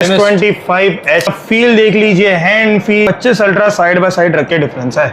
S25H feel देख लीजिए, hand feel 25 ultra side by side रख के डिफरेंस है।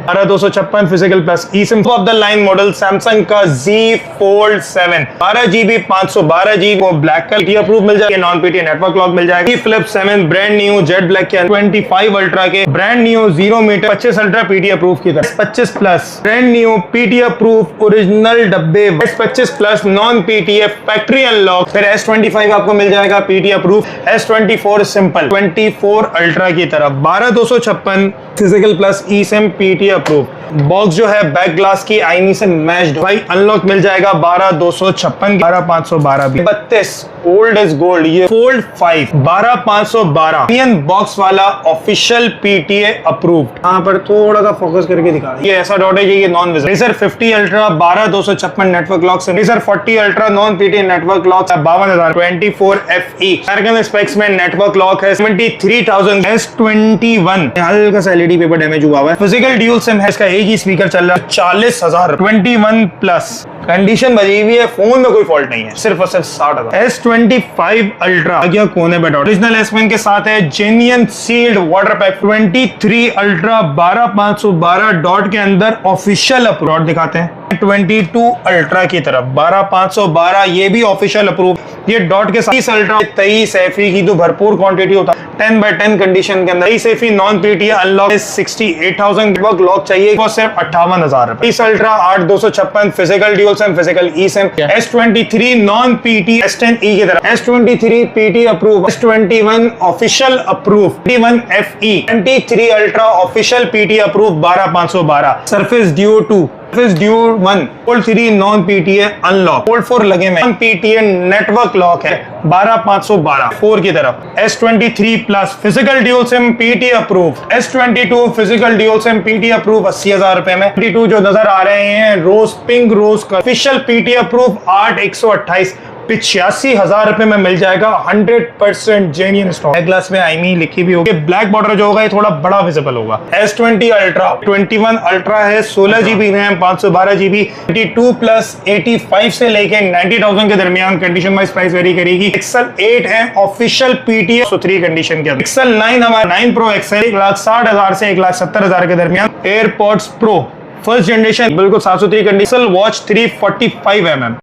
12256 physical plus E SIM of the line model Samsung का Z Fold 7 12GB 512GB वो black colour approve मिल जाएगा, नॉन पीटी नेटवर्क लॉक मिल जाएगा। Flip 7 brand new jet black के 25 अल्ट्रा के brand new 0 metre 25 ultra PT approve की तरह। S25 plus brand new PT approve original डब्बे। S25 plus non PT factory unlock. फिर S25 आपको मिल जाएगा PT approve. S24 simple 24 ultra की तरफ 12256 फिजिकल प्लस ई सिम पीटी अप्रूव। बॉक्स जो है बैक ग्लास की आईनी से मैच्ड भाई अनलॉक मिल जाएगा 12256 12512 भी 32 ओल्ड इज गोल्ड। ये फोल्ड 5 12512 इंडियन बॉक्स वाला ऑफिशियल पीटीए अप्रूव्ड। यहाँ पर थोड़ा सा फोकस करके दिखा रहा है, ये ऐसा डॉट है कि ये non visible. Razr 50 ultra 12256 network lock से। Razr 40 ultra non PTA network lock 52000 24 FE American specs में नेटवर्क लॉक है 73000। S21 हल्का सा एलईडी पेपर डैमेज हुआ है। फिजिकल ड्यूल सिम है, इसका एक ही स्पीकर चल रहा है 40000। 21 प्लस कंडीशन बजी हुई है, फोन में कोई फॉल्ट नहीं है, सिर्फ और सिर्फ 60,000। S25 अल्ट्रा क्या कोने पे डॉट ओरिजिनल एस पेन के साथ है, genuine sealed water pack. 23 ultra 12512 dot के अंदर ऑफिशियल अप्रूव दिखाते हैं। 22 अल्ट्रा की तरफ 12512 ये भी ऑफिशियल अप्रूव। ये डॉट के साथ 30 अल्ट्रा 23 FE की तो भरपूर क्वांटिटी होता है 10x10 कंडीशन के अंदर। 23 FE non PT unlock 68,000 network lock चाहिए वो सिर्फ 58,000। 30 ultra 8256 physical dual SIM physical eSIM. S23 non PT S10e की तरफ। S23 PT approve. S21 official approve 21 FE। 23 ultra official PT approve 12512। Surface Duo 2 Duo 1 fold 3 non PTA unlock. Fold 4 लगे में non PTA network lock है 12512 4 की तरफ। S23 plus physical dual SIM PT approve. S22 physical dual SIM PT approve 80,000 रुपए में। 22 जो नजर आ रहे हैं रोज पिंक रोज का ऑफिशियल पीटी अप्रूव 8128 85,000 रुपए में मिल जाएगा। 100% जेन्युइन स्टॉक। ग्लास में आईमी लिखी भी होगी। ब्लैक बॉर्डर जो होगा ये थोड़ा बड़ा विजिबल होगा। S20 अल्ट्रा 21 अल्ट्रा है 16GB रैम 512GB। 22 प्लस 85 से लेके 90,000 के दरमियान कंडीशन वाइज प्राइस वेरी करेगी। Pixel 8 है ऑफिशियल पीटीए 3 कंडीशन के अंदर। Pixel 9 हमारा 9 Pro XL 1,60,000 से 1,70,000 के दरमियान। एयरपॉड्स प्रो फर्स्ट जनरेशन बिल्कुल 703 कंडीशन। Watch 345mm।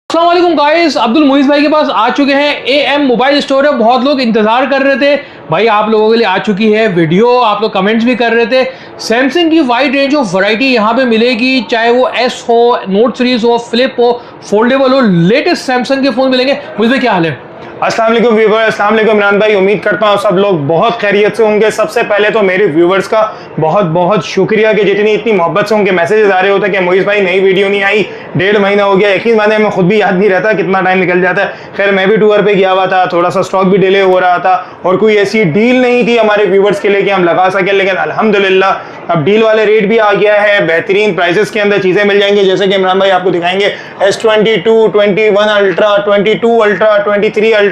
अस्सलाम वालेकुम गाइस, अब्दुल मुइज़ भाई के पास आ चुके हैं। AM मोबाइल स्टोर है, बहुत लोग इंतजार कर रहे थे भाई, आप लोगों के लिए आ चुकी है वीडियो। आप लोग कमेंट्स भी कर रहे थे। सैमसंग की वाइड रेंज ऑफ वैरायटी यहाँ पे मिलेगी, चाहे वो S हो, नोट सीरीज हो, फ्लिप हो, फोल्डेबल हो, लेटेस्ट सैमसंग के फोन मिलेंगे। मुइज़ भाई क्या हाल है? अस्सलाम वालेकुम व्यूअर्स, अस्सलाम वालेकुम इमरान भाई। उम्मीद करता हूँ सब लोग बहुत खैरियत से होंगे। सबसे पहले तो मेरे व्यूअर्स का बहुत बहुत शुक्रिया कि जितनी इतनी मोहब्बत से उनके मैसेजेस आ रहे होते हैं कि मुइज़ भाई नई वीडियो नहीं आई, 1.5 महीना हो गया। यकीन माने मैं खुद भी याद नहीं रहता कितना टाइम निकल जाता है। खैर मैं भी टूर पे गया हुआ था, थोड़ा सा स्टॉक भी डिले हो रहा था और कोई ऐसी डील नहीं थी हमारे व्यूअर्स के लिए कि हम लगा सके, लेकिन अल्हम्दुलिल्लाह अब डील वाले रेट भी आ गया है। बेहतरीन प्राइसेस के अंदर चीज़ें मिल जाएंगी, जैसे कि इमरान भाई आपको दिखाएंगे। S22 21 ultra 22 ultra 23 ultra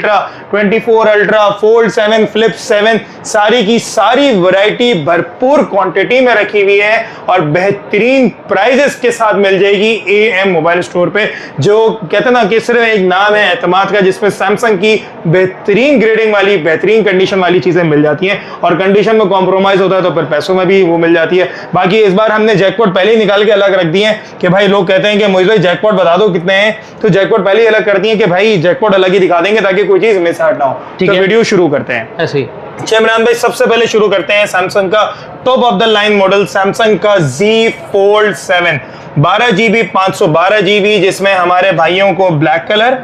24 ultra fold 7 flip 7 सारी की सारी वैरायटी भरपूर क्वांटिटी में रखी हुई है और बेहतरीन प्राइजेस के साथ मिल जाएगी AM मोबाइल स्टोर पे। जो कहते हैं ना कि सिर्फ एक नाम है एतमाद का, जिसमें सैमसंग की बेहतरीन ग्रेडिंग वाली बेहतरीन कंडीशन वाली चीजें मिल जाती हैं और कंडीशन में कॉम्प्रोमाइज होता है तो फिर पैसों में भी वो मिल जाती है। बाकी इस बार हमने जैकपॉट पहले ही निकाल के अलग रख दिए हैं कि भाई लोग कहते हैं कि मुझे भाई जैकपॉट बता दो कितने हैं, तो जैकपॉट पहले ही अलग कर दिए कि भाई जैकपॉट अलग ही दिखा देंगे ताकि कोई चीज मिस आउट ना हो। तो वीडियो शुरू करते हैं ऐसे ही। इमरान भाई सबसे पहले शुरू करते हैं सैमसंग का top of the line model Samsung का Z Fold 7 12GB 512GB, जिसमें हमारे भाइयों को ब्लैक कलर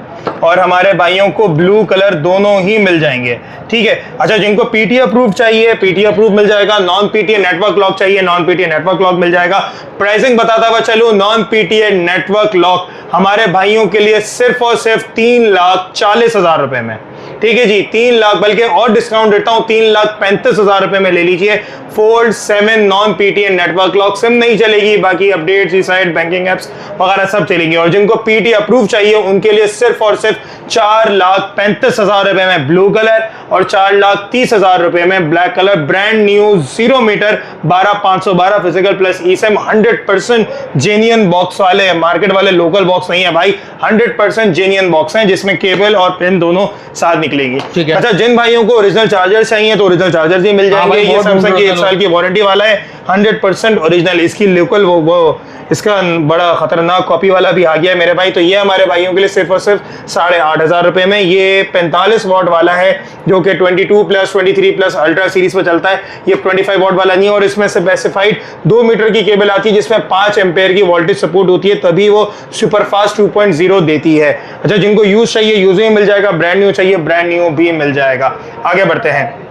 और हमारे भाइयों को ब्लू कलर दोनों ही मिल जाएंगे। ठीक है, अच्छा जिनको पीटी अप्रूव चाहिए पीटी अप्रूव मिल जाएगा। नॉन पीटी नेटवर्क लॉक चाहिए नॉन पीटी नेटवर्क लॉक मिल जाएगा। प्राइसिंग बताता हुआ चलूं, नॉन पीटी नेटवर्क लॉक हमारे भाइयों के लिए सिर्फ और सिर्फ 3,40,000 रुपए में। ठीक है जी, 3 लाख, बल्कि और डिस्काउंट देता हूं 3,35,000 रुपए में ले लीजिए। Fold 7 non PTA network lock SIM नहीं चलेगी, बाकी अपडेट्स, साइट बैंकिंग एप्स वगैरह सब चलेंगी। और जिनको पीटी अप्रूव चाहिए उनके लिए सिर्फ और और सिर्फ 4,35,000 रुपए में ब्लू कलर और 4,30,000 रुपए में black colour. Brand new 0 metre 12,512 physical plus eSIM 100% genuine box वाले, मार्केट वाले लोकल बॉक्स नहीं है भाई, 100% जेन्युइन बॉक्स है जिसमें केबल और पिन दोनों साथ निकलेगी। ठीक है। अच्छा, जिन भाइयों को ओरिजिनल चार्जर चाहिए तो ओरिजिनल चार्जर भी मिल जाएंगे। ये सैमसंग की 1 साल की वारंटी वाला है, 100% ओरिजिनल। इसकी लोकल वो इसका बड़ा खतरनाक कॉपी वाला भी आ गया है मेरे भाई। तो ये हमारे भाइयों के लिए सिर्फ और सिर्फ 8,500 रुपए में। ये 45 वॉट वाला है जो कि 22 प्लस 23 प्लस अल्ट्रा सीरीज पर चलता है। ये 25 वॉट वाला नहीं है और इसमें स्पेसिफाइड 2 मीटर की केबल आती है जिसमें 5 एम्पेयर की वोल्टेज सपोर्ट होती है, तभी वो सुपरफास्ट 2.0 देती है। अच्छा, जिनको यूज चाहिए यूज में मिल जाएगा, ब्रांड न्यू चाहिए ब्रांड न्यू भी मिल जाएगा। आगे बढ़ते हैं।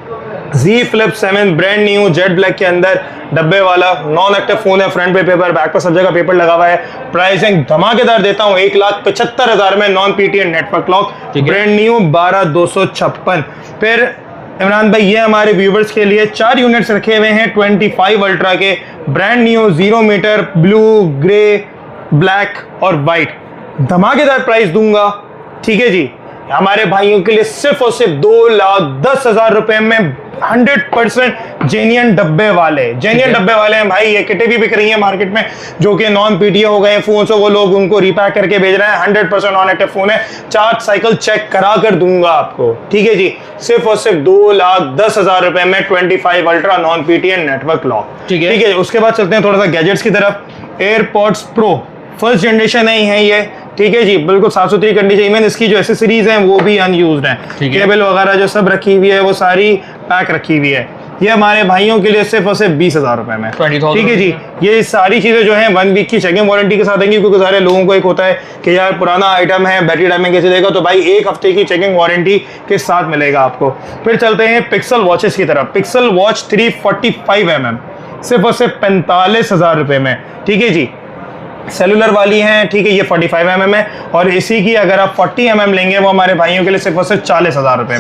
Z Flip 7 brand new jet black के अंदर डब्बे वाला नॉन एक्टिव फोन है, फ्रंट पे पेपर, बैक पर सब जगह पेपर लगा हुआ है। प्राइसिंग धमाकेदार देता हूं 1,75,000 में, non PTN network lock, brand new 12,256। फिर इमरान भाई ये हमारे व्यूवर्स के लिए 4 यूनिट्स रखे हुए हैं 25 अल्ट्रा के, brand new 0 metre blue, grey, black और व्हाइट। धमाकेदार प्राइस दूंगा, ठीक है जी, हमारे भाइयों के लिए सिर्फ और सिर्फ 2,10,000 रुपए में 100% जेन्युइन डब्बे वाले हैं भाई। ये किटें भी बिक रही हैं मार्केट में जो कि नॉन PTA हो गए फोन, वो लोग उनको रिपैक करके भेज रहे हैं। 100% नॉन एक्टिव फोन है, चार्ज साइकिल चेक करा कर दूंगा आपको, ठीक है जी। सिर्फ और सिर्फ 2,10,000 रुपए में 25 ultra non PTN network lock, ठीक है। उसके बाद चलते हैं थोड़ा सा गैजेट्स की तरफ। एयरपॉड्स प्रो फर्स्ट जनरेशन नहीं है ये, ठीक है जी, बिल्कुल साफ सुथरी कंडीशन। इवन इसकी जो एसेसरीज हैं वो भी अनयूज्ड हैं, केबल वगैरह जो सब रखी हुई है वो सारी पैक रखी हुई है। ये हमारे भाइयों के लिए सिर्फ और सिर्फ 20,000 रुपए में, ठीक है जी। ये सारी चीजें जो हैं 1 वीक की चेकिंग वारंटी के साथ आएंगी, क्योंकि सारे लोगों को एक होता है कि यार पुराना आइटम है बैटरी डैमेज कैसे देगा, तो भाई 1 हफ्ते की चेकिंग वारंटी के साथ मिलेगा आपको। फिर चलते हैं पिक्सल वॉचेस की तरफ। पिक्सल वॉच 345mm सिर्फ और सिर्फ 45,000 रुपए में, ठीक है जी। सेलुलर वाली हैं, ठीक है, ये 45mm है और इसी की अगर आप 40mm लेंगे वो हमारे भाइयों के लिए सिर्फ और सिर्फ 40,000 रुपए में।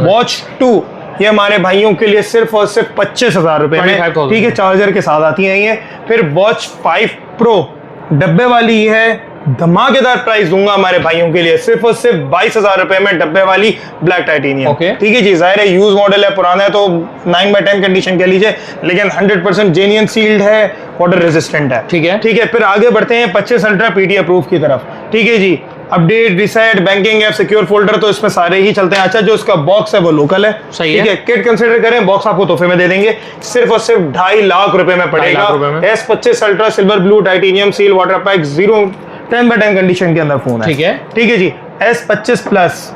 वॉच 2 ये हमारे भाइयों के लिए सिर्फ और सिर्फ 25,000 रुपए में, ठीक है, चार्जर के साथ आती है ये। फिर वॉच 5 प्रो डब्बे वाली है, धमाकेदार प्राइस दूंगा हमारे भाइयों के लिए सिर्फ और सिर्फ 22,000 रुपए में, डब्बे वाली ब्लैक टाइटेनियम, ठीक है जी। जाहिर है यूज मॉडल है, पुराना है तो 9/10 कंडीशन कह लीजिए, लेकिन 100% जेन्युइन सील्ड है, वाटर रेजिस्टेंट है, ठीक है। फिर आगे बढ़ते हैं 25 अल्ट्रा PTA प्रूफ की तरफ, ठीक है जी। Update, reset, banking app, secure folder तो इसमें सारे ही चलते हैं। अच्छा, जो इसका बॉक्स है वो लोकल है, ठीक है। किट कंसीडर करें, बॉक्स आपको तोहफे में दे देंगे, सिर्फ और सिर्फ 2.5 लाख रुपए में पड़ेगा। S25 ultra silver blue titanium seal water pack 10/10 condition के अंदर फोन है, ठीक है जी। S25 plus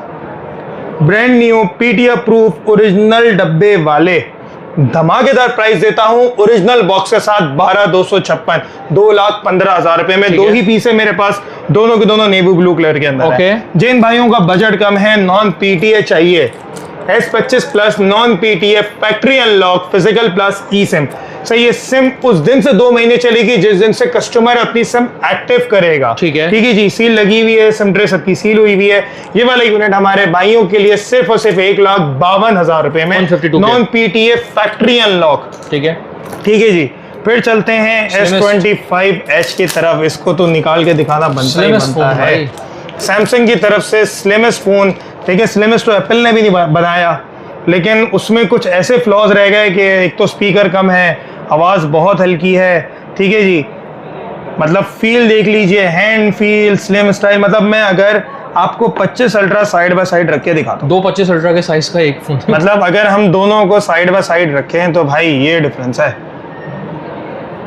brand new PTA proof original डब्बे वाले, धमाकेदार प्राइस देता हूं ओरिजिनल बॉक्स के साथ 12,256, 2,15,000 रुपए में। 2 ही पीस है मेरे पास, दोनों के दोनों नेवी ब्लू कलर के अंदर है। जिन भाइयों का बजट कम है, नॉन PTA चाहिए, S25 plus non PTA factory unlock physical plus eSIM। सही है, सिम उस दिन से 2 महीने चलेगी जिस दिन से कस्टमर अपनी सिम एक्टिव करेगा, ठीक है जी। सील लगी हुई है, सिम ट्रे सबकी सील हुई हुई है। ये वाला यूनिट हमारे भाइयों के लिए सिर्फ और सिर्फ 1,52,000 रुपए में, नॉन PTA फैक्ट्री अनलॉक, ठीक है जी। फिर चलते हैं S25H की तरफ। इसको तो निकाल के दिखाना बनता है। सैमसंग की तरफ से स्लिमेस्ट फोन, ठीक है। स्लिमेस्ट तो एप्पल ने भी नहीं बनाया, लेकिन उसमें कुछ ऐसे फ्लॉज रह गए कि एक तो स्पीकर कम है, आवाज़ बहुत हल्की है, ठीक है जी। मतलब फील देख लीजिए, हैंड फील, स्लिम स्टाइल। मतलब मैं अगर आपको 25 अल्ट्रा साइड बाय साइड रख के दिखाता हूँ, 2 25 अल्ट्रा के साइज का एक फोन मतलब अगर हम दोनों को साइड बाय साइड रखें तो भाई ये डिफरेंस है।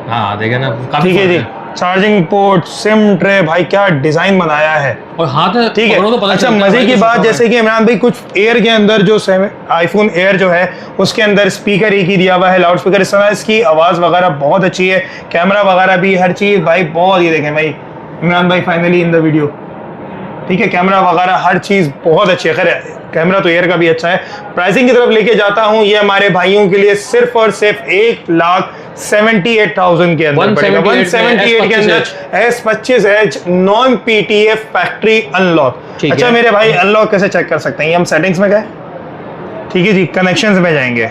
हाँ देखें ना, ठीक है जी। चार्जिंग पोर्ट, सिम ट्रे, भाई क्या डिजाइन बनाया है, और हाथ ठीक है। तो अच्छा, मजे की बात जैसे कि इमरान भाई कुछ एयर के अंदर जो आईफोन एयर जो है उसके अंदर स्पीकर एक ही दिया हुआ है, लाउड स्पीकर इस तरह, इसकी आवाज वगैरह बहुत अच्छी है, कैमरा वगैरह भी, हर चीज भाई बहुत। ये देखें भाई इमरान भाई फाइनली इन द वीडियो, ठीक है, कैमरा वगैरह हर चीज बहुत अच्छी है। खैर कैमरा तो एयर का भी अच्छा है। प्राइसिंग की तरफ लेके जाता हूं, ये हमारे भाइयों के लिए सिर्फ और सिर्फ 1,78,000 के अंदर पड़ेगा, 178 के अंदर S25H non PTA factory unlock. अच्छा मेरे भाई, अनलॉक कैसे चेक कर सकते हैं? हम सेटिंग्स में गए, ठीक है जी, कनेक्शंस में जाएंगे।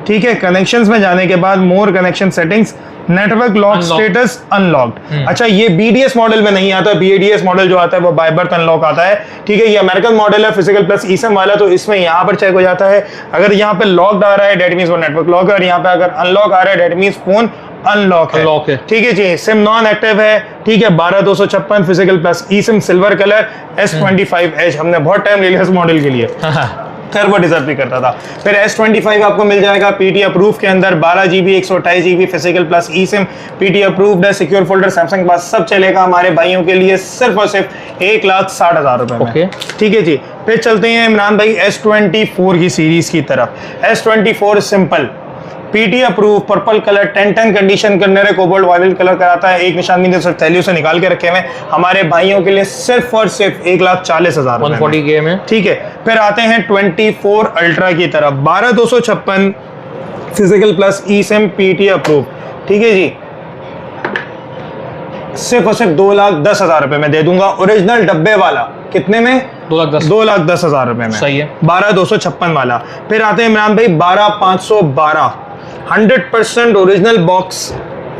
ठीक है, कनेक्शंस में जाने के बाद मोर connection settings, network lock status unlocked. अच्छा, ये BDS मॉडल में नहीं आता, BDS मॉडल जो आता है वो बाय बर्थ अनलॉक आता है। ठीक है, ये अमेरिकन मॉडल है फिजिकल प्लस eSIM वाला, तो इसमें यहाँ पर चेक हो जाता है। अगर यहाँ पे लॉक्ड आ रहा है डेट मींस वो नेटवर्क लॉक है, और यहाँ पे अगर अनलॉक आ रहा है डेट मींस फोन अनलॉक है। ठीक है जी, सिम नॉन एक्टिव है। ठीक है, 12256 physical plus eSIM silver colour S25H, हमने बहुत टाइम ले लिया इस मॉडल के लिए, खैर वो डिजर्व भी करता था। फिर S25 आपको मिल जाएगा PT अप्रूव के अंदर, 12GB 128GB physical plus eSIM, PT approved है, सिक्योर फोल्डर सैमसंग के पास, सब चलेगा हमारे भाइयों के लिए सिर्फ और सिर्फ 1,60,000 रुपए में। ठीक है जी, फिर चलते हैं इमरान भाई S24 की सीरीज की तरफ। S24 simple PT approve, purple colour, 10 condition करने रहे, कोबाल्ट वायलेट कलर कराता है, एक निशान भी सिर्फ थैलियों से निकाल के रखे हुए हमारे भाइयों के लिए सिर्फ और सिर्फ 1,40,000 140K में। ठीक है, फिर आते हैं 24 अल्ट्रा की तरफ, 12256 physical plus eSIM PT approve. ठीक है जी, सिर्फ और सिर्फ 2,10,000 रुपए में दे दूंगा, ओरिजिनल डब्बे वाला। कितने में? 2,10,000 रुपए में। सही है, 12,256 वाला। फिर आते हैं इमरान भाई 12,512 100% ओरिजिनल बॉक्स।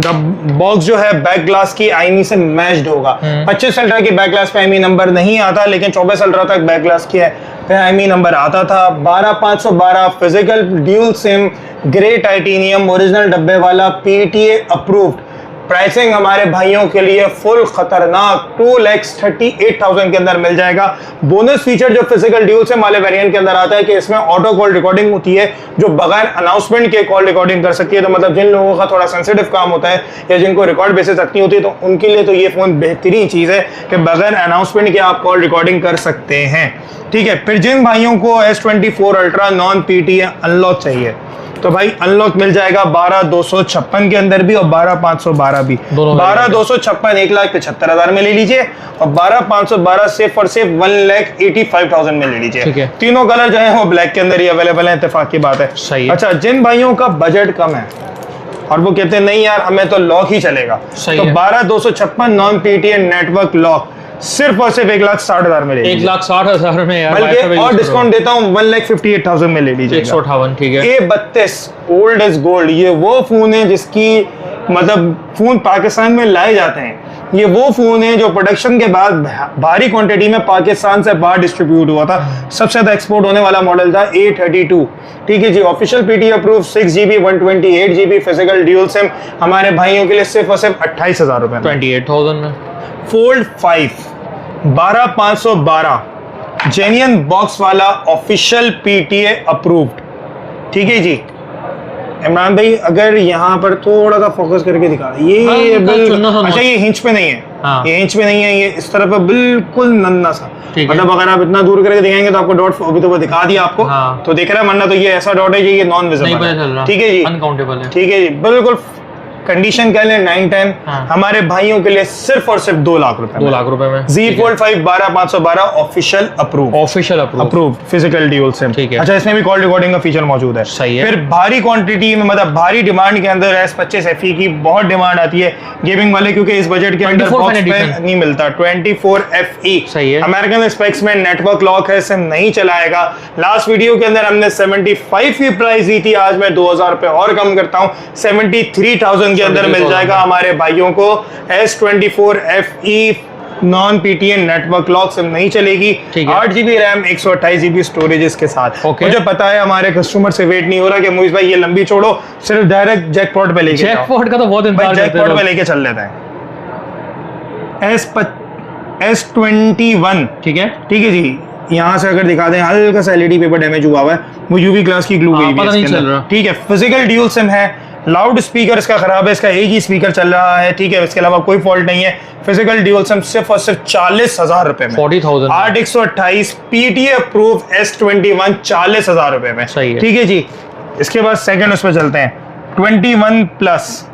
बॉक्स जो है बैक ग्लास की आईमी से मैच्ड होगा। 25 अल्ट्रा की बैक ग्लास पे आईमी नंबर नहीं आता, लेकिन 24 अल्ट्रा तक बैक ग्लास की है पे आईमी नंबर आता था। 12,512 physical dual SIM grey titanium original डब्बे वाला PTA अप्रूव्ड। प्राइसिंग हमारे भाइयों के लिए फुल खतरनाक 2,38,000 के अंदर मिल जाएगा। बोनस फीचर जो फिजिकल ड्यूल सिम वाले वेरिएंट के अंदर आता है कि इसमें ऑटो कॉल रिकॉर्डिंग होती है, जो बगैर अनाउंसमेंट के कॉल रिकॉर्डिंग कर सकती है। तो मतलब जिन लोगों का थोड़ा सेंसिटिव काम होता है या जिनको रिकॉर्ड बेसिस रखनी होती है, तो उनके लिए तो ये फोन बेहतरीन चीज है कि बगैर अनाउंसमेंट के आप कॉल रिकॉर्डिंग कर सकते हैं। ठीक है, फिर जिन भाइयों को S24 ultra non PTA unlock चाहिए, तो भाई अनलॉक मिल जाएगा 12,256 के अंदर भी और 12,512 भी। 12,256 1,75,000 में ले लीजिए, और 12,512 सिर्फ और सिर्फ 1,85,000 में ले लीजिए। तीनों कलर जो है वो ब्लैक के अंदर ही अवेलेबल है, इत्तेफाक की बात है। सही है। अच्छा, जिन भाइयों का बजट कम है और वो कहते हैं नहीं यार हमें तो लॉक ही चलेगा, तो 12,256 नॉन PTA नेटवर्क लॉक सिर्फ और सिर्फ 1,60,000 में ले लीजिए। 1,60,000 में यार, बल्कि और डिस्काउंट देता हूँ 1,58,000 में ले लीजिए। 158, ठीक है। A32 ओल्ड इज गोल्ड, ये वो फोन है जिसकी मतलब फोन पाकिस्तान में लाए जाते हैं। ये वो फोन है जो प्रोडक्शन के बाद भारी क्वांटिटी में पाकिस्तान से बाहर डिस्ट्रीब्यूट हुआ था। सबसे ज्यादा एक्सपोर्ट होने वाला मॉडल था A32। ठीक है जी, official PT approve 6GB 128GB physical dual SIM हमारे भाइयों के लिए सिर्फ और सिर्फ 28,000 रुपए 28,000 में। फोल्ड 5 12,512 जेन्युइन बॉक्स वाला ऑफिशियल PTA अप्रूव्ड। ठीक है जी इमरान भाई, अगर यहाँ पर थोड़ा सा फोकस करके दिखा, ये बिल्कुल अच्छा, ये हिंच पे नहीं है। ये हिंच पे नहीं है, ये इस तरफ है बिल्कुल नन्ना सा। मतलब अगर आप इतना दूर करके दिखाएंगे तो आपको डॉट अभी तो वो दिखा दिया आपको, तो दिख रहा है, वरना तो ये ऐसा डॉट है ये नॉन विजिबल है। ठीक है जी, अनकाउंटेबल है। ठीक है जी, बिल्कुल कंडीशन कह लें 9-10 हमारे भाइयों के लिए सिर्फ और सिर्फ 2 लाख रुपए 2 लाख रुपए में। Z Fold 5 12,512 official approve physical dual SIM. ठीक है। अच्छा, इसमें भी कॉल रिकॉर्डिंग का फीचर मौजूद है। सही है। फिर भारी क्वांटिटी में मतलब भारी डिमांड के अंदर S25 FE की बहुत डिमांड आती है गेमिंग वाले, क्योंकि इस बजट के अंदर बॉक्स पे नहीं मिलता। 24 FE सही है। अमेरिकन स्पेक्स में नेटवर्क लॉक है, सिम नहीं चलाएगा। लास्ट वीडियो के अंदर हमने 75 की प्राइस दी थी, आज मैं 2,000 रुपए और कम करता हूँ, 73,000 के अंदर मिल जाएगा हमारे भाइयों को। S24 FE non PTA network lock SIM नहीं चलेगी। 8GB रैम 128GB स्टोरेज इसके साथ। मुझे पता है हमारे कस्टमर से वेट नहीं हो रहा कि मुइज भाई ये लंबी छोड़ो, सिर्फ डायरेक्ट जैकपॉट पे लेके जैकपॉट का तो बहुत इंतजार करते हैं, जैकपॉट पे लेके चल लेते हैं। S21 ठीक है जी, यहाँ से अगर दिखा दें हल्का सा LED पेपर डैमेज हुआ है, वो UV ग्लास की ग्लू गई हुई है। ठीक है, फिजिकल ड्यूल सिम है। लाउड स्पीकर इसका खराब है, इसका एक ही स्पीकर चल रहा है। ठीक है, इसके अलावा कोई फॉल्ट नहीं है। फिजिकल ड्यूल सिम सिर्फ और सिर्फ 40,000 रुपए में। 40,000 8,128 PTA अप्रूव S21 40,000 रुपए में। सही है। ठीक है जी, इसके बाद सेकंड उस पर चलते हैं 21 प्लस।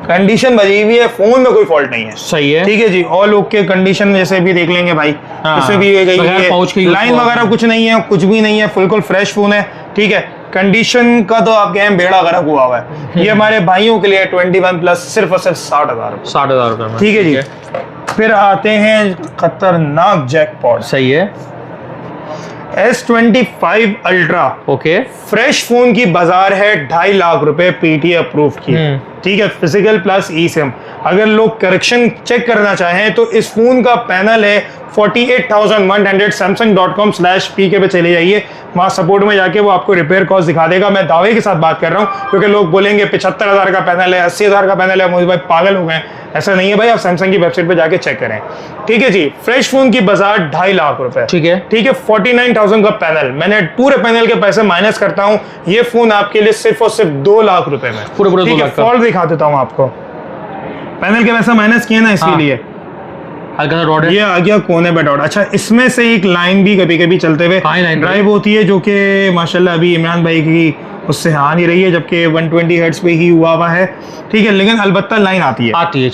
कंडीशन बजी हुई है, फोन में कोई फॉल्ट नहीं है। सही है। ठीक है जी, ऑल ओके कंडीशन जैसे भी देख लेंगे भाई, इसमें भी लाइन वगैरह कुछ नहीं है, कुछ भी नहीं है, बिल्कुल फ्रेश फोन है। ठीक है, कंडीशन का तो आप कहें बेड़ा गर्क हुआ हुआ है। ये हमारे भाइयों के लिए 21 प्लस सिर्फ और सिर्फ 60,000 रुपए में। ठीक है जी, फिर आते हैं खतरनाक जैकपॉट। सही है। S25 ultra okay fresh phone की बाजार है 2.5 लाख रुपए PTA अप्रूव की, ठीक है, फिजिकल प्लस ई सिम। अगर लोग करेक्शन चेक करना चाहें तो इस फोन का पैनल है 48,100 samsung.com/pk पे चले जाइए, वहाँ सपोर्ट में जाके वो आपको रिपेयर कॉस्ट दिखा देगा। मैं दावे के साथ बात कर रहा हूँ, क्योंकि लोग बोलेंगे 75,000 का पैनल है, 80,000 का पैनल है, मोहित भाई पागल हो गए। ऐसा नहीं है भाई, आप सैमसंग की वेबसाइट पे जाके चेक करें, ठीक है जी। फ्रेश फोन की बाजार 2.5 लाख रुपए, ठीक है, ठीक है। 49,000 का पैनल, मैंने पूरे पैनल के पैसे माइनस करता हूँ, ये फोन आपके लिए सिर्फ और सिर्फ 2 लाख रुपए में, पूरे 2 लाख का। फॉल्ट दिखा देता हूँ आपको, पैनल के पैसा माइनस किए ना, इसके लिए हल्का सा डॉट है, ये आ गया कोने पे डॉट। अच्छा, इसमें से एक लाइन भी कभी कभी चलते हुए ड्राइव होती है, जो कि माशाल्लाह अभी इमरान भाई की उससे आ नहीं रही है, जबकि 120 हर्ट्ज पे ही हुआ है, ठीक है, लेकिन अलबत्ता लाइन आती है,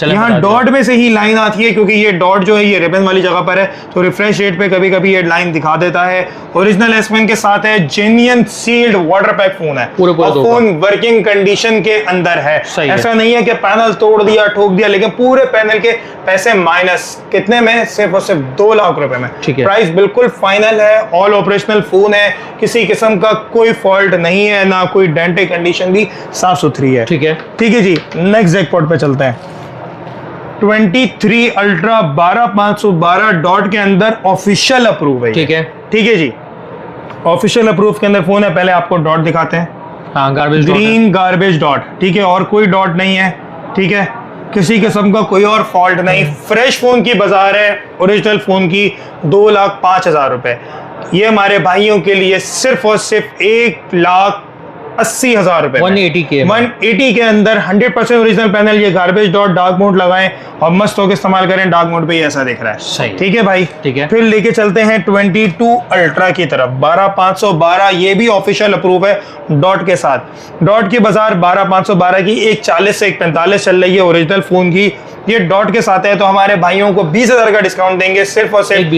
यहाँ डॉट में से ही लाइन आती है, क्योंकि ये डॉट जो है ये रिबन वाली जगह पर है, तो रिफ्रेश रेट पे कभी कभी ये लाइन दिखा देता है। ओरिजिनल S Pen के साथ है, genuine sealed water pack phone है, पूरे और फोन वर्किंग कंडीशन के अंदर है। ऐसा नहीं है कि पैनल तोड़ दिया, ठोक दिया, लेकिन पूरे पैनल के पैसे माइनस, कितने में, सिर्फ और सिर्फ 2 लाख रुपए में। प्राइस बिल्कुल फाइनल है, ऑल ऑपरेशनल फोन है, किसी किस्म का कोई फॉल्ट नहीं है, ना कोई डेंटे कंडीशन भी साफ सुथरी है, ठीक है जी। नेक्स्ट जैकपॉट पे चलते हैं। 23 अल्ट्रा 12512 डॉट के अंदर ऑफिशियल अप्रूव है, ठीक है जी। ऑफिशियल अप्रूव के अंदर फोन है, पहले आपको डॉट दिखाते हैं, ग्रीन गार्बेज डॉट, ठीक है, और कोई डॉट नहीं है, ठीक है, किसी किस्म का कोई और फॉल्ट नहीं। फ्रेश फोन की बाजार है, ओरिजिनल फोन की 2,05,000 रुपए। ये हमारे भाइयों के लिए सिर्फ और सिर्फ 1,80,000 रुपए, 180 के अंदर 100% ओरिजिनल पैनल, ये गार्बेज डॉट डार्क मोड लगाएं और मस्त होकर इस्तेमाल करें। डार्क मोड पे ये ऐसा दिख रहा है, सही, ठीक है भाई, ठीक है। फिर लेके चलते हैं 22 अल्ट्रा की तरफ, 12,512, ये भी ऑफिशियल अप्रूव है डॉट के साथ। डॉट की बाजार 12,512 की 1,40 से 1,45 चल रही है ओरिजिनल फोन की, ये डॉट के साथ है, तो हमारे भाइयों को 20,000 का डिस्काउंट देंगे, सिर्फ और सिर्फ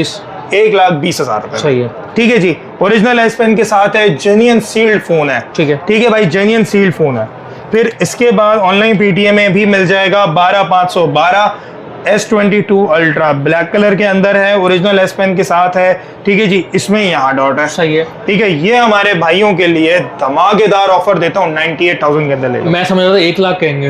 1,20,000 रुपए, सही है, ठीक है जी। ओरिजिनल S Pen के साथ है, जेन्युइन सील्ड फोन है, ठीक है भाई, जेन्युइन सील्ड फोन है। फिर इसके बाद ऑनलाइन PTA में भी मिल जाएगा 12,512 S22 अल्ट्रा, ब्लैक कलर के अंदर है, ओरिजिनल S Pen के साथ है, ठीक है जी। इसमें यहाँ डॉट है, सही है, ठीक है। ये हमारे भाइयों के लिए धमाकेदार ऑफर देता हूँ, 98,000 के अंदर ले लो। मैं समझ रहा था 1 लाख कहेंगे,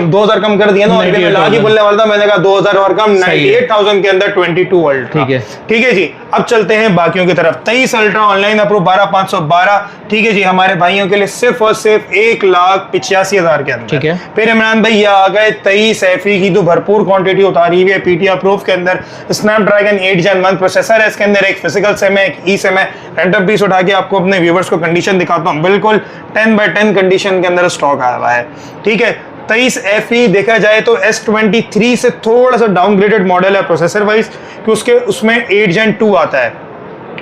2,000 कम कर दिया ना, मैं लाख ही बोलने वाला था, मैंने कहा 2,000 और कम, 98,000 के अंदर 22 अल्ट्रा, ठीक है जी। अब चलते हैं बाकियों की तरफ। 23 अल्ट्रा ऑनलाइन अप्रूव 12,512, ठीक है जी, हमारे भाइयों के लिए सिर्फ और सिर्फ 1,85,000 के अंदर, ठीक है। फिर इमरान भाई आ गए 23 FE की, तो भरपूर क्वांटिटी उतारी हुई है PTA अप्रूव के अंदर। स्नैपड्रैगन 8 Gen 1 प्रोसेसर है, इसके अंदर एक फिजिकल सिम है, एक ई सिम है। रैंडम पीस उठा के आपको अपने व्यूवर्स को कंडीशन दिखाता हूँ, बिल्कुल 10/10 कंडीशन के अंदर स्टॉक आया हुआ है, ठीक है। 23 FE देखा जाए तो S23 से थोड़ा सा डाउनग्रेडेड मॉडल है प्रोसेसर वाइज, कि उसमें 8 Gen 2 आता है,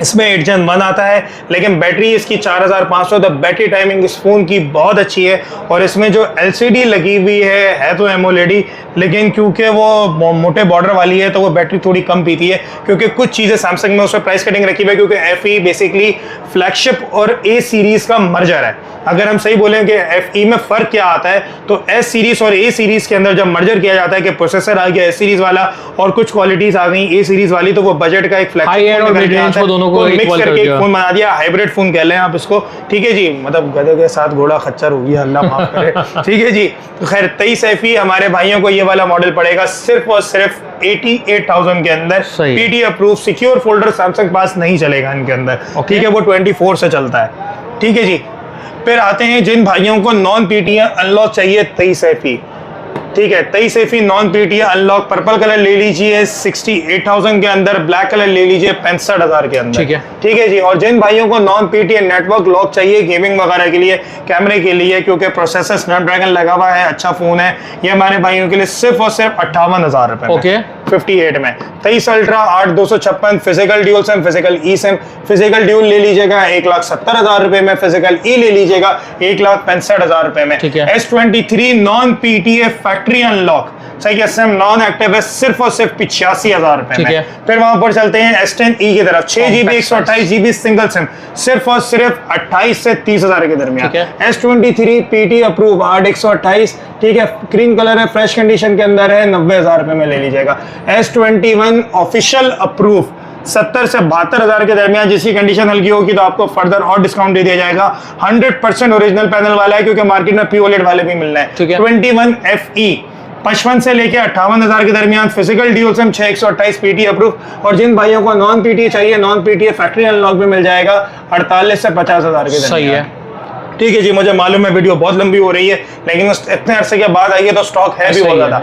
इसमें 8 Gen 1 आता है, लेकिन बैटरी इसकी 4500, द बैटरी टाइमिंग इस फोन की बहुत अच्छी है। और इसमें जो LCD लगी हुई है तो AMOLED, लेकिन क्योंकि वो मोटे बॉर्डर वाली है तो वो बैटरी थोड़ी कम पीती है, क्योंकि कुछ चीज़ें सैमसंग में उसमें प्राइस कटिंग रखी हुई है, क्योंकि FE बेसिकली फ्लैगशिप और A सीरीज़ का मर्जर है। अगर हम सही बोलें कि FE में फ़र्क क्या आता है, तो S सीरीज़ और A सीरीज़ के अंदर जब मर्जर किया जाता है कि प्रोसेसर आ गया S सीरीज़ वाला और कुछ क्वालिटीज़ आ गई A सीरीज़ वाली, तो वो बजट का एक फ्लैगशिप मिक्स करके एक फोन बना दिया, हाइब्रिड फोन कह लें आप इसको, ठीक है जी। मतलब गधे के साथ घोड़ा खच्चर हो गया, अल्लाह माफ करे, ठीक है जी। तो खैर 23 FE हमारे भाइयों को ये वाला मॉडल पड़ेगा सिर्फ और सिर्फ 88,000 के अंदर, PTA approve, secure folder Samsung पास नहीं चलेगा इनके अंदर, ठीक है, वो 24 से चलता है, ठीक है जी। फिर आते हैं जिन भाइयों को नॉन PTA अनलॉक चाहिए 23 FE, ठीक है, 23 FE non PTA unlock, purple colour ले लीजिए 68,000 के अंदर, ब्लैक कलर ले लीजिए 65,000 के अंदर, ठीक है जी। और जिन भाइयों को नॉन PTA नेटवर्क लॉक चाहिए गेमिंग वगैरह के लिए, कैमरे के लिए, क्योंकि प्रोसेसर स्नैपड्रैगन लगा हुआ है, अच्छा फोन है, ये हमारे भाइयों के लिए सिर्फ और सिर्फ 58,000 रुपए, 58 में। 23 ultra 8,256, physical dual SIM, physical eSIM, physical dual ले लीजिएगा 1,70,000 रुपए में, फिजिकल ई ले लीजिएगा 1,65,000 रुपए में। S23 non PTA factory unlock, सही है, सिम नॉन एक्टिव है, सिर्फ और सिर्फ 85,000 रुपए में। फिर वहां पर चलते हैं S10e की तरफ, 6GB 128GB सिंगल सिम, सिर्फ और सिर्फ 28 से 30,000 के दरमियान। S23 PTA अप्रूव 8/128, ठीक है, क्रीम कलर है, फ्रेश कंडीशन के अंदर है, 90,000 रुपए में ले लीजिएगा। S21 ऑफिशियल अप्रूव 70 से 72,000 के दरमियान, जिसकी कंडीशन हल्की होगी तो आपको फर्दर और डिस्काउंट दे दिया जाएगा। 100% ओरिजिनल पैनल वाला है, क्योंकि मार्केट में पीओलेड वाले भी मिल रहे हैं। ठीक है। 21 FE 55 से लेके 58,000 के दरमियान, physical dual SIM 628 PT approve. और जिन भाइयों को नॉन PTA चाहिए, नॉन PTA फैक्ट्री अनलॉक भी मिल जाएगा 48 से 50,000 के दरमियान। सही है। ठीक है जी, मुझे मालूम है वीडियो बहुत लंबी हो रही है, लेकिन इतने अरसे के बाद आई है तो स्टॉक है भी बहुत ज्यादा।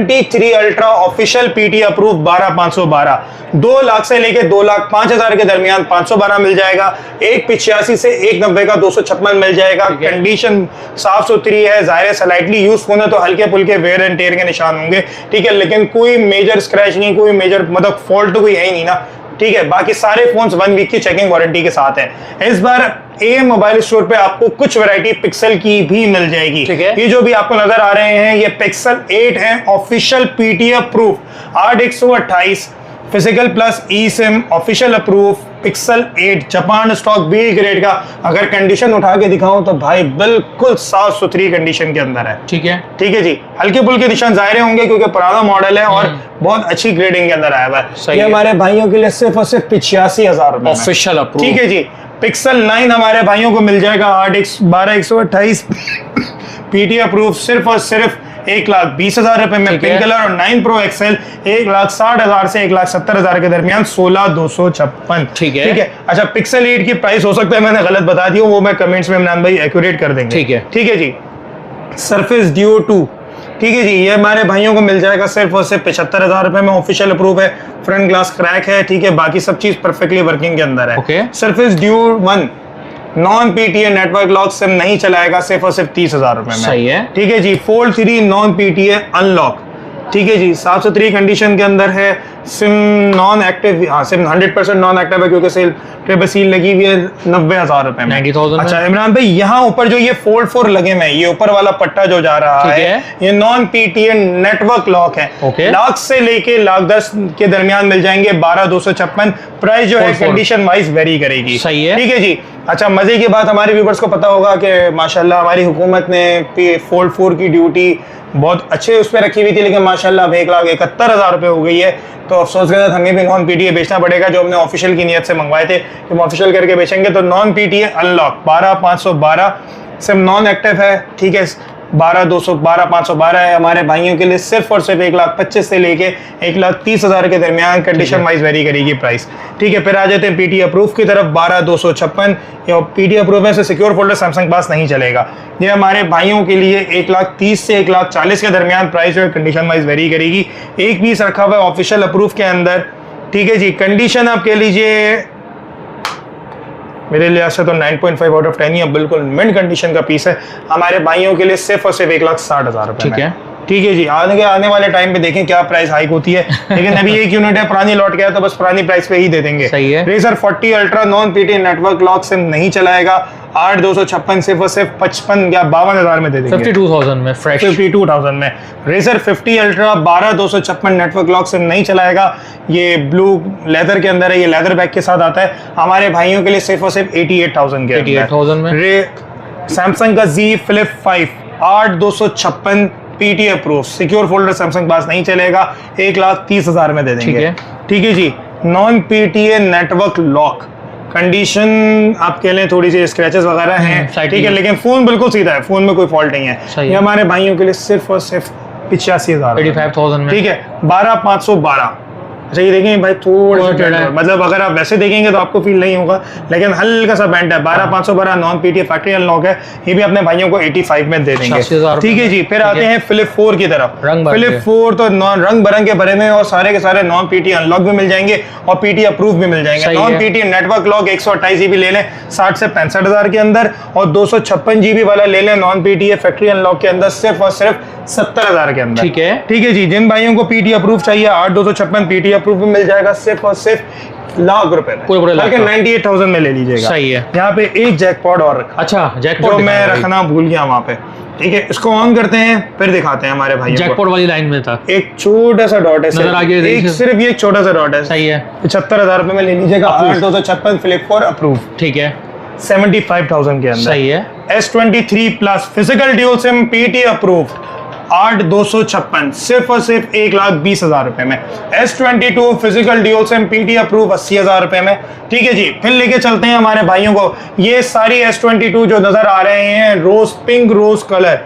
23 ultra official PT approve 12,512, 2 lakh से लेके 2,05,000 के दरमियान 512 मिल जाएगा। 185 से 190 का 256 मिल जाएगा। कंडीशन साफ सुथरी है, जाहिर है स्लाइटली यूज फोन है तो हल्के फुल्के वेयर एंड टेयर के निशान होंगे, ठीक है, लेकिन कोई मेजर स्क्रैच नहीं, कोई मेजर मतलब फॉल्ट तो कोई है ही नहीं ना, ठीक है। बाकी सारे फोन्स 1 वीक की चेकिंग वारंटी के साथ है। इस बार AM मोबाइल स्टोर पे आपको कुछ वैरायटी पिक्सल की भी मिल जाएगी। ठीक है। ये जो भी आपको नजर आ रहे हैं ये पिक्सल 8 है, official PTA approve, 8128 physical plus eSIM official approve, pixel 8 Japan stock B grade का। अगर कंडीशन उठा के दिखाऊं तो भाई बिल्कुल साफ सुथरी कंडीशन के अंदर है। ठीक है, ठीक है जी, हल्के फुल्के निशान जाहिर होंगे क्योंकि पुराना मॉडल है और बहुत अच्छी ग्रेडिंग के अंदर आया हुआ है। ये हमारे भाइयों के लिए सिर्फ और सिर्फ 85,000 रुपए ऑफिशियल अप्रूव। ठीक है जी। पिक्सल 9 हमारे भाइयों को मिल जाएगा 12128 PT अप्रूव, सिर्फ और सिर्फ 1,20,000 रुपए में पिंक कलर। और 9 Pro XL 1,60,000 से 1,70,000 के दरमियान 16,256। ठीक है। ठीक है। अच्छा, पिक्सल 8 की प्राइस हो सकता है मैंने गलत बता दी हो, वो मैं कमेंट्स में इमरान भाई एक्यूरेट कर देंगे। ठीक है। ठीक है जी। सरफेस Duo 2, ठीक है जी, ये हमारे भाइयों को मिल जाएगा सिर्फ और सिर्फ 75,000 रुपए में, ऑफिशियल अप्रूव है, फ्रंट ग्लास क्रैक है, ठीक है, बाकी सब चीज परफेक्टली वर्किंग के अंदर है। Okay. Surface Duo 1 non PTA network lock SIM नहीं चलाएगा, सिर्फ और सिर्फ 30,000 रुपए में। सही है। ठीक है जी। फोल्ड 3 नॉन PTA अनलॉक, ठीक है जी, साफ सुथरी कंडीशन के अंदर है। सिम नॉन एक्टिव, हाँ सिम 100% नॉन एक्टिव है क्योंकि सेल ट्रिपल सील लगी हुई है 90,000 रुपए में। 90,000। अच्छा इमरान भाई, यहाँ ऊपर जो ये फोल्ड 4 लगे हुए हैं, ये ऊपर वाला पट्टा जो जा रहा है ये नॉन PTA नेटवर्क लॉक है। ओके। लाख से लेके 1,10,000 के दरमियान मिल जाएंगे, 12,256। प्राइस जो है कंडीशन वाइज वेरी करेगी। सही है। ठीक है जी। अच्छा, मजे की बात, हमारे व्यूवर्स को पता होगा कि माशाल्लाह हमारी हुकूमत ने फोल्ड 4 की ड्यूटी बहुत अच्छे उस पर रखी हुई थी, लेकिन माशाल्लाह अब 1,71,000 रुपए हो गई है। तो अफसोस के साथ हमें भी नॉन PTA बेचना पड़ेगा, जो हमने ऑफिशियल की नियत से मंगवाए थे कि हम ऑफिशियल करके बेचेंगे। तो non PTA unlock 12,512 SIM non active है, ठीक है, 12,512 है हमारे भाइयों के लिए, सिर्फ और सिर्फ 1,25,000 से लेके 1,30,000 के दरमियान, कंडीशन वाइज वेरी करेगी प्राइस। ठीक है। फिर आ जाते हैं PT अप्रूव की तरफ, 12,256। PT अप्रूव में से सिक्योर फोल्डर सैमसंग पास नहीं चलेगा। ये हमारे भाइयों के लिए 1,30,000 से 1,40,000 के दरमियान प्राइस जो है कंडीशन वाइज वेरी करेगी। एक पीस रखा हुआ है ऑफिशियल अप्रूव के अंदर, ठीक है जी। कंडीशन आप कह लीजिए मेरे लिहाज से तो 9.5 आउट ऑफ 10 ही, बिल्कुल मिंट कंडीशन का पीस है हमारे भाइयों के लिए, सिर्फ और सिर्फ 1,60,000 रुपए। ठीक है। ठीक है जी। आने वाले टाइम पे देखें क्या प्राइस हाइक होती है, लेकिन अभी एक यूनिट है, पुरानी लौट गया तो बस पुरानी प्राइस पे ही दे देंगे। सही है। Razr 40 ultra non PTA network lock SIM नहीं चलाएगा, 8,256 सिर्फ और सिर्फ 55 या 52,000 में दे देंगे। 52,000 में फ्रेश। 52,000 में। Razr 50 ultra 12,256 network lock SIM नहीं चलाएगा, ये ब्लू लेदर के अंदर है, ये लेदर बैग के साथ आता है हमारे भाइयों के लिए, सिर्फ और सिर्फ 88,000 के 88,000 में। सैमसंग का Z Flip 5 8,256 PT approve, secure folder Samsung पास नहीं चलेगा, 1,30,000 में दे देंगे। ठीक है जी। Non PTA network lock, condition आप कह लें थोड़ी सी स्क्रैचेस वगैरह हैं, ठीक है, लेकिन फोन बिल्कुल सीधा है, फोन में कोई फॉल्ट नहीं है। ये हमारे भाइयों के लिए सिर्फ और सिर्फ 85,000 85,000 में। ठीक है। 12,512। अच्छा ये देखें भाई, थोड़ा सा मतलब अगर आप वैसे देखेंगे तो आपको फील नहीं होगा, लेकिन हल्का सा बैंड है। 12,512 नॉन PTA फैक्ट्री अनलॉक है, ये भी अपने भाइयों को 85 में दे देंगे। ठीक है जी। फिर आते हैं Flip 4 की तरफ। Flip 4 तो रंग बरंग के भरे में, और सारे के सारे नॉन PTA अनलॉक भी मिल जाएंगे और PT अप्रूव भी मिल जाएंगे। Non PTA network lock 128 GB ले लें 60 से 65,000 के अंदर, और 256 GB वाला ले लें नॉन PTA फैक्ट्री अनलॉक के अंदर, सिर्फ और सिर्फ 70,000 के अंदर। ठीक है। ठीक है जी। जिन भाइयों को PT अप्रूव चाहिए, 8,256 PT अप्रूव भी मिल जाएगा, सिर्फ और सिर्फ लाख रुपए में, पूरे 98,000 में ले लीजिएगा। सही है। यहाँ पे एक जैकपॉट और रखा, अच्छा जैकपॉट जो मैं रखना भूल गया वहाँ पे। ठीक है, इसको ऑन करते हैं फिर दिखाते हैं हमारे भाई। जैकपॉट वाली लाइन में था, एक छोटा सा डॉट है, सिर्फ ये एक छोटा सा डॉट है। सही है। 75,000 रुपए में ले लीजिएगा, 8,256 Flip 4 अप्रूव। ठीक है। 75,000 के अंदर। सही है। S23 plus physical dual SIM PT approve, 8256 सिर्फ और सिर्फ 1,20,000 रुपए में। S22 physical dual SIM PT approve 80,000 रुपए में। ठीक है जी, फिर लेके चलते हैं हमारे भाइयों को, ये सारी S22 जो नजर आ रहे हैं रोज पिंक रोज कलर,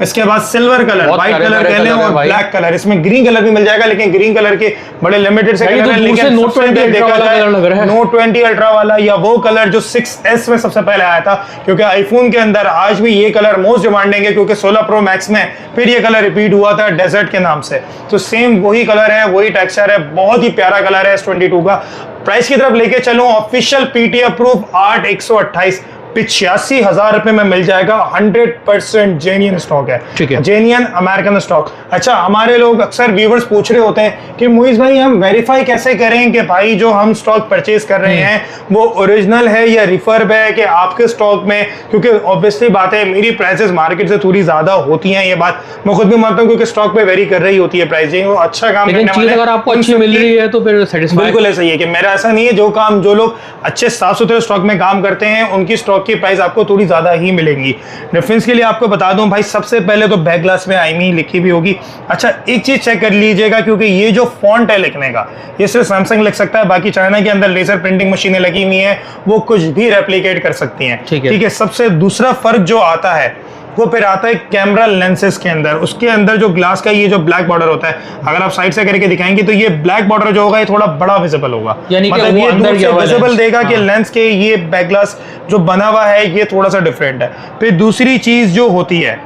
इसके बाद सिल्वर कलर, व्हाइट कलर कह लें और ब्लैक कलर, इसमें ग्रीन कलर भी मिल जाएगा लेकिन ग्रीन कलर के बड़े लिमिटेड से कलर है। लेकिन नोट 20 अल्ट्रा वाला या वो कलर जो 6S में सबसे पहले आया था, क्योंकि आईफोन के अंदर आज भी ये कलर मोस्ट डिमांडिंग है, क्योंकि 16 प्रो मैक्स में फिर ये कलर रिपीट हुआ था डेजर्ट के नाम से। तो सेम वही कलर है, वही टेक्सचर है, बहुत ही प्यारा कलर है S22 का। प्राइस की तरफ लेके चलूं, ऑफिशियल PT अप्रूव 8128 85,000 रुपए में मिल जाएगा। 100% जेन्युइन स्टॉक है, जेन्युइन अमेरिकन स्टॉक। अच्छा, हमारे लोग अक्सर व्यूवर्स पूछ रहे होते हैं कि मुइज भाई हम वेरीफाई कैसे करें कि भाई जो हम स्टॉक परचेज कर रहे हैं वो ओरिजिनल है या रिफर्ब है, कि आपके स्टॉक में, क्योंकि ऑब्वियसली बात है मेरी प्राइसेस मार्केट से थोड़ी ज्यादा होती हैं, ये बात मैं खुद भी मानता हूँ, क्योंकि स्टॉक पे वेरी कर रही होती है प्राइसिंग। वो अच्छा काम करने वाले, अगर आपको अच्छी मिल रही है तो फिर सेटिस्फाई बिल्कुल ऐसा ही है कि मेरा ऐसा नहीं है, जो लोग अच्छे साफ सुथरे स्टॉक में काम करते हैं उनकी स्टॉक की प्राइस आपको थोड़ी ज्यादा ही मिलेंगी। रेफरेंस के लिए आपको बता दूं भाई, सबसे पहले तो बैक ग्लास में आईमी लिखी भी होगी। अच्छा, एक चीज चेक कर लीजिएगा, क्योंकि ये जो फॉन्ट है लिखने का, ये सिर्फ सैमसंग लिख सकता है, बाकी चाइना के अंदर लेजर प्रिंटिंग मशीनें लगी हुई हैं, वो कुछ भी रेप्लिकेट कर सकती हैं। ठीक है। सबसे दूसरा फर्क जो आता है वो फिर आता है कैमरा लेंसेज के अंदर। उसके अंदर जो ग्लास का ये जो ब्लैक बॉर्डर होता है, अगर आप साइड से करके दिखाएंगे तो ये ब्लैक बॉर्डर जो होगा ये थोड़ा बड़ा विजिबल होगा, यानी मतलब ये दूर से विजिबल देगा कि लेंस के ये बैक ग्लास जो बना हुआ है ये थोड़ा सा डिफरेंट है। फिर दूसरी चीज जो होती है,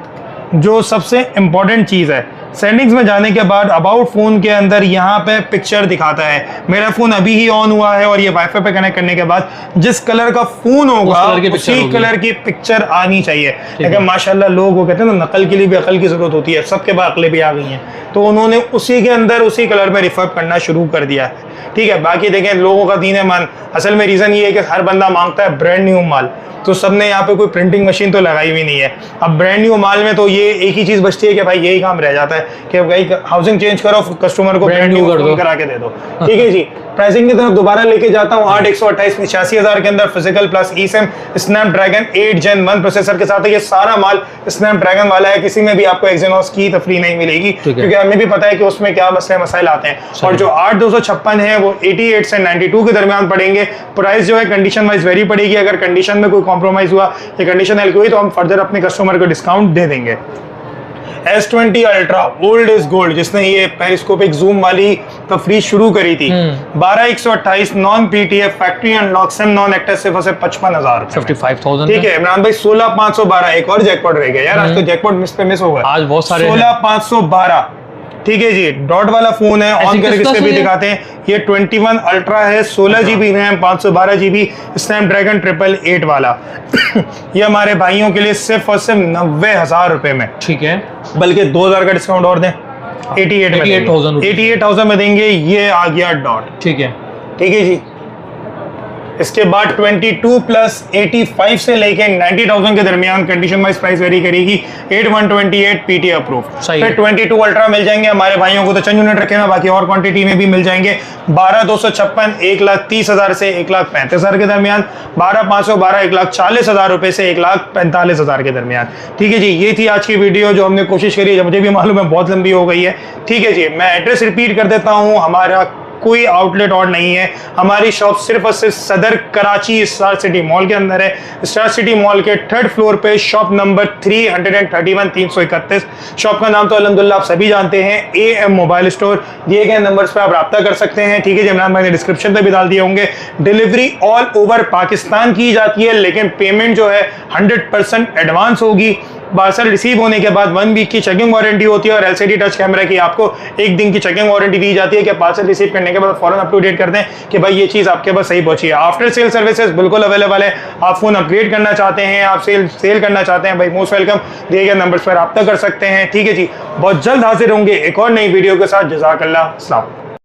जो सबसे इंपॉर्टेंट चीज है, सेटिंग्स में जाने के बाद अबाउट फोन के अंदर यहाँ पे पिक्चर दिखाता है। मेरा फोन अभी ही ऑन हुआ है और ये वाईफाई पे कनेक्ट करने के बाद जिस कलर का फोन होगा उसी कलर की पिक्चर आनी चाहिए। लेकिन माशाल्लाह लोग वो कहते हैं ना, नकल के लिए भी अकल की जरूरत होती है, सबके पास अकलें भी आ गई हैं, तो उन्होंने उसी के अंदर उसी कलर में रिफर्ब करना शुरू कर दिया है। ठीक है, बाकी देखें लोगों का दीन ईमान, असल में रीजन ये है कि हर बंदा मांगता है ब्रांड न्यू माल, तो सबने यहाँ पे कोई प्रिंटिंग मशीन तो लगाई हुई नहीं है। अब ब्रांड न्यू माल में तो ये एक ही चीज बचती है कि भाई यही काम रह जाता है कि भाई हाउसिंग चेंज करो, कस्टमर को ब्रांड न्यू करा के दे दो। ठीक है जी, प्राइसिंग की तरफ दोबारा लेके जाता हूँ। 8128 85,000 के अंदर physical plus eSIM Snapdragon 8 Gen 1 processor के साथ है। ये सारा माल स्नैपड्रैगन वाला है, किसी में भी आपको एक्सिनोस की तफरी नहीं मिलेगी, क्योंकि हमें भी पता है कि उसमें क्या मसले मसाइल आते हैं। और जो 8256 है वो 88 से 92 के दरमियान पड़ेंगे। प्राइस जो है कंडीशन वाइज वेरी पड़ेगी, अगर कंडीशन में कोई कॉम्प्रोमाइज हुआ या कंडीशन हेल्प हुई तो हम फर्दर अपने कस्टमर को डिस्काउंट दे देंगे। S20 ultra old is gold, जिसने ये पेरिस्कोपिक जूम वाली तफरी शुरू करी थी, 12128 non PTF factory unlock SIM non active सिर्फ 55,000, 55,000। ठीक है इमरान भाई, 16512 एक और जैकपॉट रह गया यार, आज तो जैकपॉट मिस हो गया, आज बहुत सारे 16512। ठीक है जी, डॉट वाला फोन है, ऑन करके इसके भी दिखाते हैं। ये 21 अल्ट्रा है, 16 GB रैम, 512 GB स्नैपड्रैगन 888 वाला। ये हमारे भाइयों के लिए सिर्फ और सिर्फ 90,000 रुपए में। ठीक है, बल्कि 2,000 का डिस्काउंट और दें, 88,000 में देंगे। ये आ गया डॉट। ठीक है जी। इसके बाद 22 प्लस 85 से लेके 90,000 के दरमियान कंडीशन वाइज प्राइस वेरी करेगी। 8128 PT अप्रूव। फिर 22 अल्ट्रा मिल जाएंगे हमारे भाइयों को, तो चंद यूनिट रखे हुए, बाकी और क्वांटिटी में भी मिल जाएंगे। 12256 1,30,000 से 1,35,000 के दरमियान। 12512 1,40,000 रुपए से 1,45,000 के दरमियान। ठीक है जी, ये थी आज की वीडियो जो हमने कोशिश करी है, मुझे भी मालूम है बहुत लंबी हो गई है। ठीक है जी, मैं एड्रेस रिपीट कर देता हूँ, हमारा कोई आउटलेट और नहीं है, हमारी शॉप सिर्फ और सिर्फ सदर कराची स्टार सिटी मॉल के अंदर है। स्टार सिटी मॉल के 3rd फ्लोर पे शॉप नंबर 331 331। शॉप का नाम तो अल्हम्दुलिल्लाह आप सभी जानते हैं, AM मोबाइल स्टोर। दिए गए नंबर्स पे आप रब्ता कर सकते हैं। ठीक है जी, इमरान भाई ने डिस्क्रिप्शन पे भी डाल दिए होंगे। डिलीवरी ऑल ओवर पाकिस्तान की जाती है, लेकिन पेमेंट जो है 100% एडवांस होगी। पार्सल रिसीव होने के बाद 1 वीक की चेकिंग वारंटी होती है और LCD टच कैमरा की आपको 1 दिन की चेकिंग वारंटी दी जाती है कि पार्सल रिसीव करने के बाद फौरन अप टू डेट कर दें कि भाई ये चीज़ आपके पास सही पहुंची है। आफ्टर सेल सर्विसेज बिल्कुल अवेलेबल है। आप फोन अपग्रेड करना चाहते हैं, आप सेल करना चाहते हैं, भाई मोस्ट वेलकम। दिए गए नंबर्स पर रब्ता कर सकते हैं। ठीक है जी, बहुत जल्द हाजिर होंगे एक और नई वीडियो के साथ। जज़ाकल्लाह, अस्सलाम।